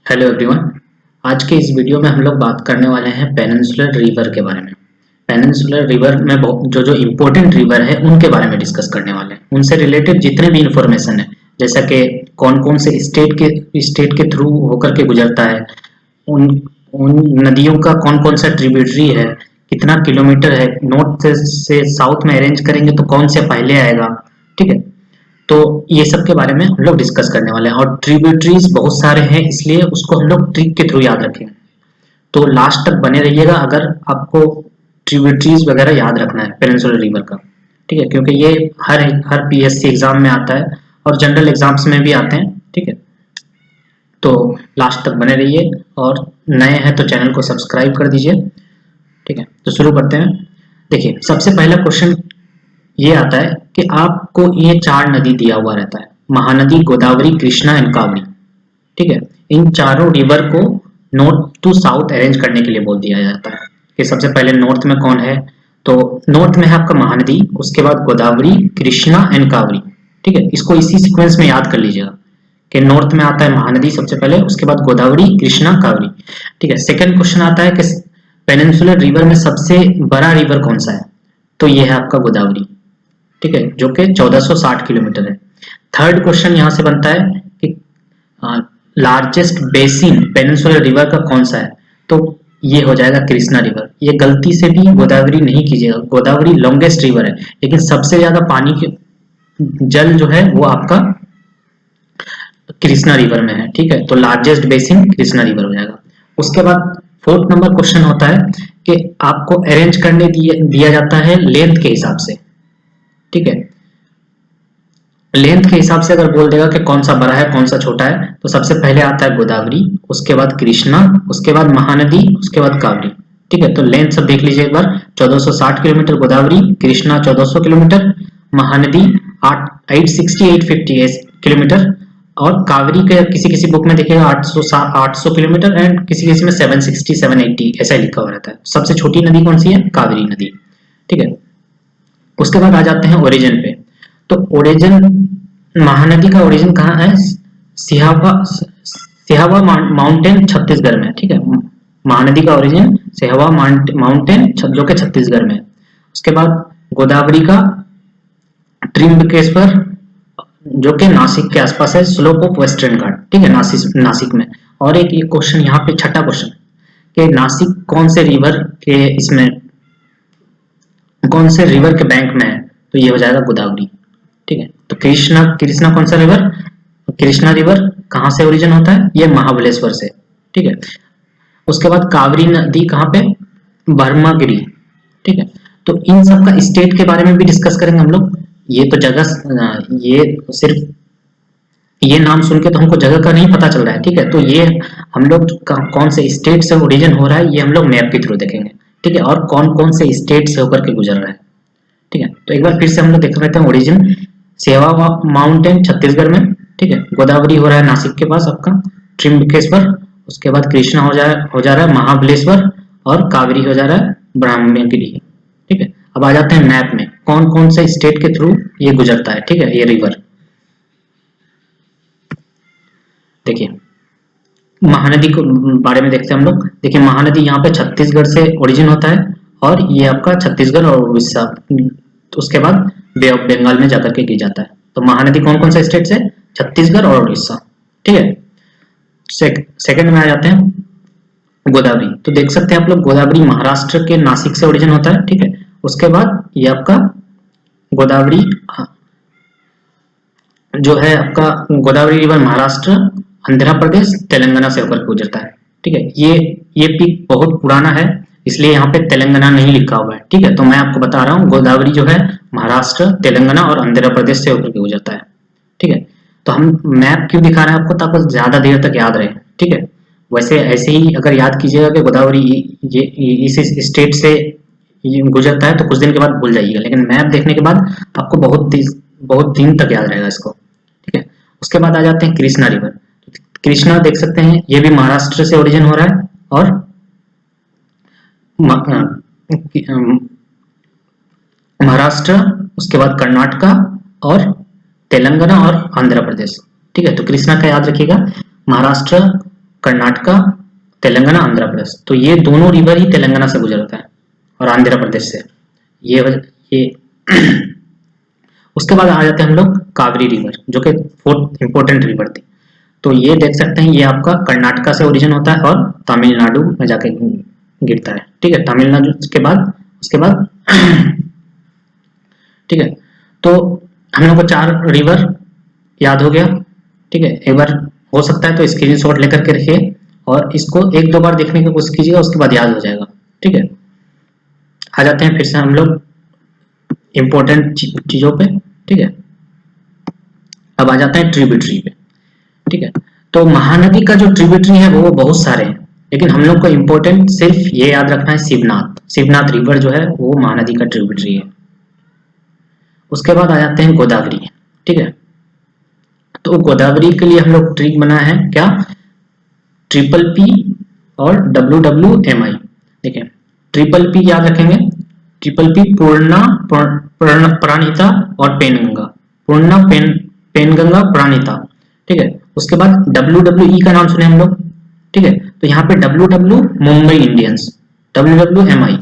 Hello everyone. आज के इस वीडियो में हम लोग बात करने वाले हैं पेनिनसुलर रिवर के बारे में। पेनिनसुलर रिवर में जो जो इम्पोर्टेंट रिवर है उनके बारे में डिस्कस करने वाले हैं। उनसे रिलेटेड जितने भी इंफॉर्मेशन है, जैसा कि कौन कौन से स्टेट के थ्रू होकर के गुजरता है, उन उन नदियों का कौन कौन सा ट्रिब्यूटरी है, कितना किलोमीटर है, नॉर्थ से साउथ में अरेंज करेंगे तो कौन से पहले आएगा। ठीक है, तो ये सब के बारे में हम लोग डिस्कस करने वाले हैं। और ट्रिब्यूटरीज बहुत सारे हैं, इसलिए उसको हम लोग ट्रिक के थ्रू याद रखेंगे। तो लास्ट तक बने रहिएगा अगर आपको ट्रिब्यूटरीज वगैरह याद रखना है पेनिनसुलर रिवर का। ठीक है, क्योंकि ये हर पीएससी एग्जाम में आता है और जनरल एग्जाम्स में भी आते हैं। ठीक है, तो लास्ट तक बने रहिए और नए हैं तो चैनल को सब्सक्राइब कर दीजिए। ठीक है, तो शुरू करते हैं। देखिए, सबसे पहला क्वेश्चन ये आता है कि आपको ये चार नदी दिया हुआ रहता है, महानदी, गोदावरी, कृष्णा एंड कावड़ी। ठीक है, इन चारों रिवर को नॉर्थ टू साउथ अरेंज करने के लिए बोल दिया जाता है कि सबसे पहले नॉर्थ में कौन है। तो नॉर्थ में है आपका महानदी, उसके बाद गोदावरी, कृष्णा एंड कावड़ी। ठीक है, इसको इसी सीक्वेंस में याद कर लीजिएगा कि नॉर्थ में आता है महानदी सबसे पहले, उसके बाद गोदावरी, कृष्णा, कावड़ी। ठीक है, सेकंड क्वेश्चन आता है कि पेनिनसुलर रिवर में सबसे बड़ा रिवर कौन सा है। तो ये है आपका गोदावरी। ठीक है, जो कि 1460 किलोमीटर है। थर्ड क्वेश्चन यहाँ से बनता है कि लार्जेस्ट बेसिन पेनिनसुलर रिवर का कौन सा है। तो ये हो जाएगा कृष्णा रिवर। ये गलती से भी गोदावरी नहीं कीजिएगा, गोदावरी लॉन्गेस्ट रिवर है, लेकिन सबसे ज्यादा पानी के जल जो है वो आपका कृष्णा रिवर में है। ठीक है, तो लार्जेस्ट बेसिन कृष्णा रिवर हो जाएगा। उसके बाद फोर्थ नंबर क्वेश्चन होता है कि आपको अरेंज करने दिया जाता है लेंथ के हिसाब से। ठीक है, लेंथ के हिसाब से अगर बोल देगा कि कौन सा बड़ा है कौन सा छोटा है, तो सबसे पहले आता है गोदावरी, उसके बाद कृष्णा, उसके बाद महानदी, उसके बाद कावड़ी। ठीक है, तो लेंथ सब देख लीजिए एक बार। 1460 kilometre Godavari, Krishna 1400 kilometre, Mahanadi 850 kilometre, और कावड़ी के किसी किसी बुक में देखिएगा 800 किलोमीटर, एंड किसी किसी में 760 780 ऐसा ही लिखा हुआ रहता है। सबसे छोटी नदी कौन सी है? कावेरी नदी। ठीक है, उसके बाद आ जाते हैं ओरिजिन पे। तो ओरिजिन, महानदी का ओरिजिन कहाँ है? सिहावा माउंटेन छत्तीसगढ़ में। ठीक है, महानदी का ओरिजिन सिहावा माउंटेन जो कि छत्तीसगढ़ में। उसके बाद गोदावरी का त्रिम्बकेश्वर जो कि नासिक के आसपास है, स्लोप ऑफ वेस्टर्न घाट। ठीक है, नासिक में। और एक क्वेश्चन यहाँ पे, छठा क्वेश्चन, कि नासिक कौन से रिवर के इसमें, कौन से रिवर के बैंक में है। तो ये हो जाएगा गोदावरी। ठीक है, तो कृष्णा कौन सा रिवर? कृष्णा रिवर कहाँ से ओरिजिन होता है? ये महाबलेश्वर से। ठीक है, उसके बाद कावेरी नदी कहाँ पे? बर्मागिरी। ठीक है, तो इन सब का स्टेट के बारे में भी डिस्कस करेंगे हम लोग। ये तो जगह, ये सिर्फ ये नाम सुन के तो हमको जगह का नहीं पता चल रहा है। ठीक है, तो ये हम लोग कौन से स्टेट से ओरिजिन हो रहा है ये हम लोग मैप के थ्रू देखेंगे। ठीक है, और कौन कौन से स्टेट से होकर के गुजर रहा है। ठीक है, तो एक बार फिर से हम लोग देख लेते हैं। ओरिजिन सेवा माउंटेन छत्तीसगढ़ में। ठीक है, गोदावरी हो रहा है नासिक के पास आपका त्रिम्बकेश्वर, उसके बाद कृष्णा हो जा रहा है महाबलेश्वर, और कावेरी हो जा रहा है ब्रह्मगिरी। ठीक है, अब आ जाते हैं मैप में, कौन कौन से स्टेट के थ्रू ये गुजरता है। ठीक है, ये रिवर देखिए, महानदी को बारे में देखते हैं हम लोग। देखिए, महानदी यहाँ पे छत्तीसगढ़ से ओरिजिन होता है, और ये आपका छत्तीसगढ़ और उड़ीसा, तो उसके बाद बे ऑफ बंगाल में जाकर के गिर जाता है। तो महानदी कौन कौन से स्टेट से? छत्तीसगढ़ और उड़ीसा। ठीक है, सेकंड में आ जाते हैं गोदावरी। तो देख सकते हैं आप लोग, गोदावरी महाराष्ट्र के नासिक से ओरिजिन होता है। ठीक है, उसके बाद ये आपका गोदावरी जो है आपका गोदावरी रिवर महाराष्ट्र, आंध्र प्रदेश, तेलंगाना से होकर गुजरता है। ठीक है, ये पीक बहुत पुराना है, इसलिए यहाँ पे तेलंगाना नहीं लिखा हुआ है। ठीक है, तो मैं आपको बता रहा हूँ गोदावरी जो है महाराष्ट्र, तेलंगाना और आंध्र प्रदेश से होकर के गुजरता है। ठीक है, तो हम मैप क्यों दिखा रहे हैं आपको, ताकि ज्यादा देर तक याद रहे। ठीक है, वैसे ऐसे ही अगर याद कीजिएगा कि गोदावरी ये इस स्टेट से गुजरता है तो कुछ दिन के बाद भूल जाइएगा, लेकिन मैप देखने के बाद आपको बहुत दिन तक याद रहेगा इसको। ठीक है, उसके बाद आ जाते हैं कृष्णा रिवर। कृष्णा देख सकते हैं, ये भी महाराष्ट्र से ओरिजिन हो रहा है, और महाराष्ट्र, उसके बाद कर्नाटका और तेलंगाना और आंध्र प्रदेश। ठीक है, तो कृष्णा का याद रखिएगा, महाराष्ट्र, कर्नाटका, तेलंगाना, आंध्र प्रदेश। तो ये दोनों रिवर ही तेलंगाना से गुजरता है और आंध्र प्रदेश से। ये उसके बाद आ जाते हैं हम लोग कावेरी रिवर, जो कि फोर्थ इंपॉर्टेंट रिवर थी। तो ये देख सकते हैं, ये आपका कर्नाटका से ओरिजिन होता है और तमिलनाडु में जाके गिरता है। ठीक है, तमिलनाडु उसके बाद ठीक है, तो हम लोग को 4 रिवर याद हो गया। ठीक है, एक बार हो सकता है तो स्क्रीनशॉट लेकर के रखिए और इसको 1-2 बार देखने की कोशिश कीजिएगा, उसके बाद याद हो जाएगा। ठीक है, आ जाते हैं फिर से हम लोग इम्पोर्टेंट चीजों पे। ठीक है, अब आ जाते हैं ट्रिब्यूटरी पे। ठीक है, तो महानदी का जो ट्रिब्यूटरी है वो बहुत सारे हैं, लेकिन हम लोग को इम्पोर्टेंट सिर्फ ये याद रखना है, शिवनाथ रिवर जो है वो महानदी का ट्रिब्यूटरी है। उसके बाद आ जाते हैं गोदावरी। ठीक है, तो गोदावरी के लिए हम लोग ट्रिक बना है क्या, ट्रिपल पी और WWMI। देखिए, ट्रिपल पी याद रखेंगे, ट्रिपल पी पूर्णा, प्राणिता और पेनगंगा। पूर्णा, पेनगंगा, प्राणिता। ठीक है, उसके बाद WWE का नाम सुने हम लोग। ठीक है, तो यहाँ पे WW मुंबई इंडियंस, WWMI।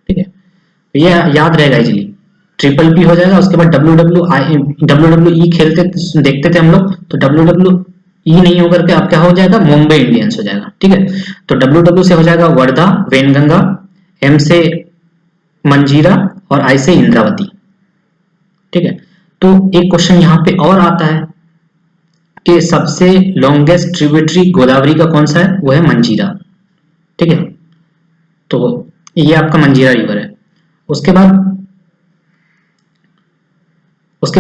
ठीक है, तो ये याद रहेगा इजीली, ट्रिपल पी हो जाएगा। उसके बाद WWE खेलते देखते थे हम लोग, तो WWE नहीं होकर के आप क्या हो जाएगा, मुंबई इंडियंस हो जाएगा। ठीक है, तो WW से हो जाएगा वर्धा, वेनगंगा, M से मंजीरा और I से इंद्रावती। ठीक है, तो एक क्वेश्चन यहाँ पे और आता है कि सबसे लॉन्गेस्ट ट्रिब्यूटरी गोदावरी का कौन सा है, वो है मंजीरा। ठीक है, तो ये आपका मंजीरा रिवर है। उसके बाद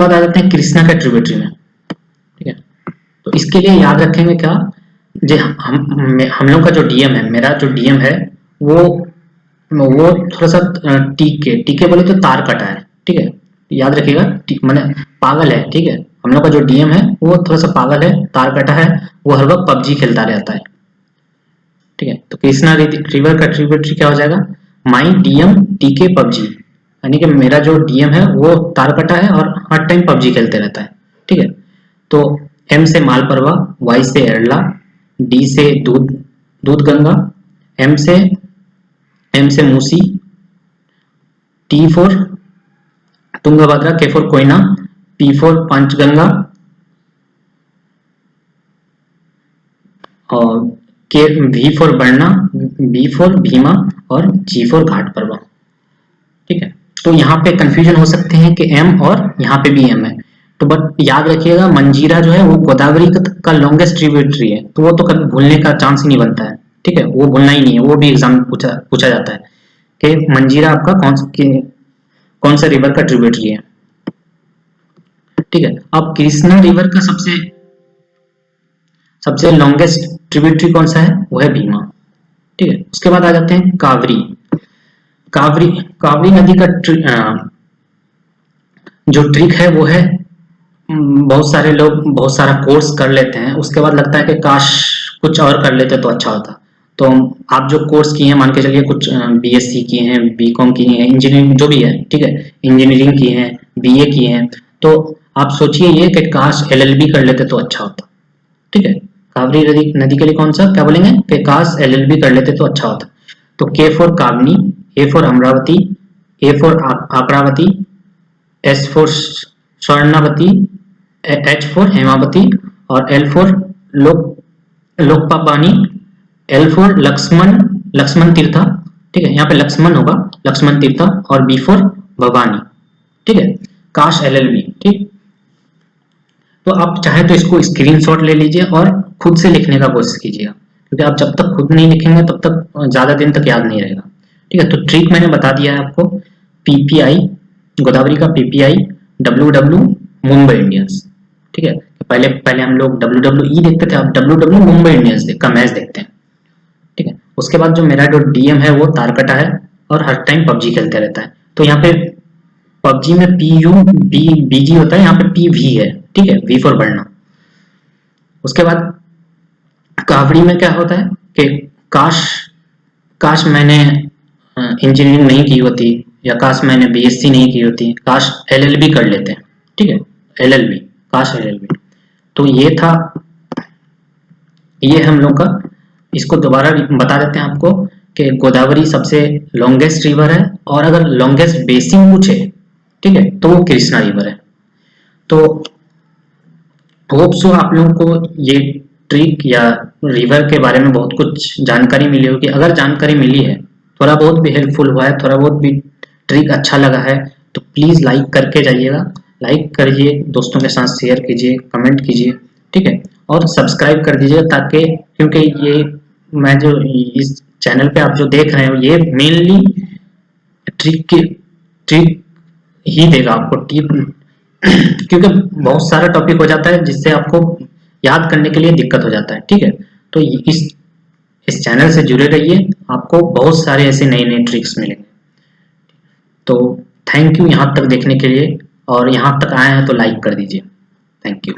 आ जाते हैं कृष्णा के ट्रिब्यूटरी में। ठीक है, तो इसके लिए याद रखेंगे क्या, जो हम लोग का जो डीएम है, मेरा जो डीएम है वो थोड़ा सा टीके बोले तो तार कटा है। ठीक है, याद रखिएगा, मैंने पागल है। ठीक है, हम लोग का जो डीएम है वो थोड़ा सा पागल है, तार कटा है, वो हर वक्त PUBG खेलता रहता है। ठीक है, तो कृष्णा रिवर का ट्रिब्यूटरी क्या हो जाएगा, माई डीएम टीके PUBG, यानी कि मेरा जो डीएम है वो तार कटा है और हर टाइम PUBG खेलते रहता है। ठीक है, तो M से मालपरवा, Y से एरला, D से दूध गंगा, M से Musi, T for Tungabhadra, K for Koyna, P for Panchganga और V for Barna, B for Bhima और G फॉर घाटप्रभा। ठीक है, तो यहाँ पे कंफ्यूजन हो सकते हैं कि M और यहाँ पे भी M है, तो बट याद रखिएगा मंजीरा जो है वो गोदावरी का लॉन्गेस्ट ट्रिब्यूटरी है, तो वो तो कभी भूलने का चांस ही नहीं बनता है। ठीक है, वो भूलना ही नहीं है, वो भी एग्जाम पूछा जाता है कि मंजीरा आपका कौन सा रिवर का ट्रिब्यूटरी है। ठीक है, अब कृष्णा रिवर का सबसे लॉन्गेस्ट ट्रिब्यूटरी कौन सा है, वो है भीमा। ठीक है, उसके बाद आ जाते हैं कावरी नदी का जो ट्रिक है वो है, बहुत सारे लोग बहुत सारा कोर्स कर लेते हैं, उसके बाद लगता है कि काश कुछ और कर लेते तो अच्छा होता। तो आप जो कोर्स किए हैं, मान के चलिए कुछ BSc किए हैं, BCom किए हैं, इंजीनियरिंग जो भी है, ठीक है, इंजीनियरिंग किए हैं, BA किए हैं, तो आप सोचिए ये कि काश LLB कर लेते तो अच्छा होता। ठीक है, कावेरी नदी के लिए कौन सा क्या बोलेंगे कि काश LLB कर लेते तो अच्छा होता। तो K for Kamani, A for Amaravati, A for Arkavathi, S for Swarnavathi, H for Hemavathi और L for Lokapavani, L for Lakshmana Tirtha. ठीक है, यहाँ पे लक्ष्मण होगा, लक्ष्मण तीर्था, और B फॉर भवानी। ठीक है, काश LLB। ठीक, तो आप चाहे तो इसको स्क्रीनशॉट ले लीजिए और खुद से लिखने का कोशिश कीजिएगा, क्योंकि आप जब तक खुद नहीं लिखेंगे तब तक ज्यादा दिन तक याद नहीं रहेगा। ठीक है, तो ट्रिक मैंने बता दिया है आपको, PPI गोदावरी का, PPI WW मुंबई इंडियंस। ठीक है, पहले हम लोग WWE देखते थे, अब WW मुंबई इंडियंस का मैच देखते हैं। ठीक है, उसके बाद जो मेरा जो DM है वो तारकटा है और हर टाइम PUBG खेलते रहता है। तो यहाँ पे PUBG में BG होता है, यहाँ पे PV है। ठीक है, V फॉर बढ़ना। उसके बाद कावड़ी में क्या होता है कि काश मैंने इंजीनियरिंग नहीं की होती, या काश मैंने BSc नहीं की होती, काश LLB कर लेते हैं। ठीक है, LLB, काश LLB। तो ये था, ये हम लोग का इसको दोबारा बता देते हैं आपको कि गोदावरी सबसे लॉन्गेस्ट रिवर है, और अगर लॉन्गेस्ट बेसिन पूछे, ठीक है, तो वो कृष्णा रिवर है। तो होप सो आप लोगों को ये ट्रिक या रिवर के बारे में बहुत कुछ जानकारी मिली होगी। अगर जानकारी मिली है, थोड़ा बहुत भी हेल्पफुल हुआ है, थोड़ा बहुत भी ट्रिक अच्छा लगा है, तो प्लीज़ लाइक करके जाइएगा। लाइक करिए, दोस्तों के साथ शेयर कीजिए, कमेंट कीजिए, ठीक है, और सब्सक्राइब कर दीजिए, ताकि क्योंकि ये मैं जो इस चैनल पे आप जो देख रहे हो, ये मेनली ट्रिक ही देगा आपको, टिप क्योंकि बहुत सारा टॉपिक हो जाता है जिससे आपको याद करने के लिए दिक्कत हो जाता है, ठीक है। तो इस चैनल से जुड़े रहिए, आपको बहुत सारे ऐसे नए नए ट्रिक्स मिलेंगे। तो थैंक यू यहाँ तक देखने के लिए, और यहाँ तक आए हैं तो लाइक कर दीजिए। Thank you.